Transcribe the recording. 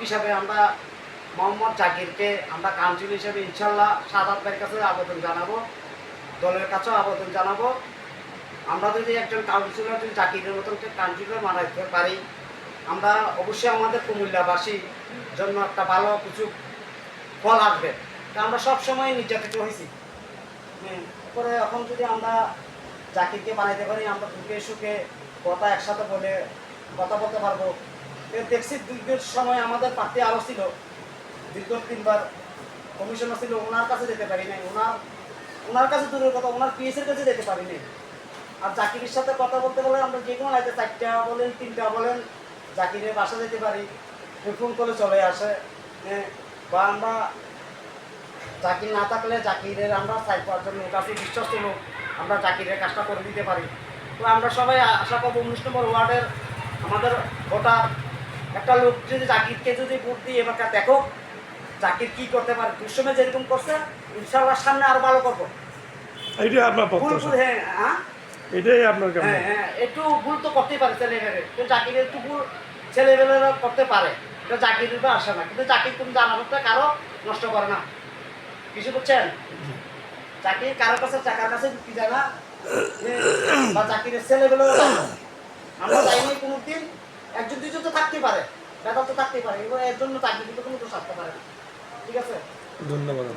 হিসাবে আমরা মোহাম্মদ জাকিরকে আমরা কাউন্সিল হিসেবে ইনশাল্লাহ সাদাত ভাইয়ের কাছে আবেদন জানাবো, দলের কাছেও আবেদন জানাবো। আমরা যদি একজন কাউন্সিলর যদি জাকিরের মতন কাউন্সিলর বানাইতে পারি, আমরা অবশ্যই আমাদের কুমিল্লাবাসীর জন্য একটা ভালো কিছু ফল আসবে। কারণ আমরা সবসময় নির্যাতিত হয়েছি। পরে এখন যদি আমরা জাকিরকে বানাইতে পারি, আমরা দুঃখে সুখে কথা একসাথে বলে কথা বলতে পারবো। দেখছি দীর্ঘ সময় আমাদের প্রার্থী আরও ছিল, দীর্ঘ 3 বার কমিশনার ছিল, ওনার কাছে যেতে পারি নাই, ওনার কাছে দূরের কথা, ওনার পিএসের কাছে যেতে পারি নাই। আর জাকিরের সাথে কথা বলতে বলে আমরা যে কোনো লাইতে 4টা বলেন 3টা বলেন জাকিরের বাসা যেতে পারি, ফোন করে চলে আসে। বা আমরা জাকির না থাকলে জাকিরের আমরা 4-5 জন লোক আছে বিশ্বস্ত লোক, আমরা জাকিরের কাজটা করে দিতে পারি। তো আমরা সবাই আশা করবো 19 নম্বর ওয়ার্ডের আমাদের ভোটার একটা লোক যদি জাকিরকে যদি ভোট দিয়ে এবার দেখো জাকির কি করতে পারে, দুঃসময় যেরকম করছে ইনশাল্লাহ সামনে আরো ভালো করবো। এইটাই আপনার প্রত্যাশা। হ্যাঁ, এটাই আপনার কেমন? হ্যাঁ, একটু ভুল তো করতেই পারে ছেলেমেয়েরা, কিন্তু জাকিরের একটু ভুল ছেলেমেয়েরা করতে পারে, এটা জাকিরের তো আসে না। কিন্তু জাকির তুমি জানানোটা কারো নষ্ট করে না, কিছু বুঝছেন? জাকির কারো কাছে টাকার কাছে কি জানা বা জাকিরের ছেলেগুলো আমরা যাইনি কোনোদিন। 1-2 জন তো থাকতেই পারে, বেতন তো থাকতেই পারে, এবার এর জন্য চাকরি কিন্তু কোনো দোষ আসতে পারে না। ঠিক আছে, ধন্যবাদ।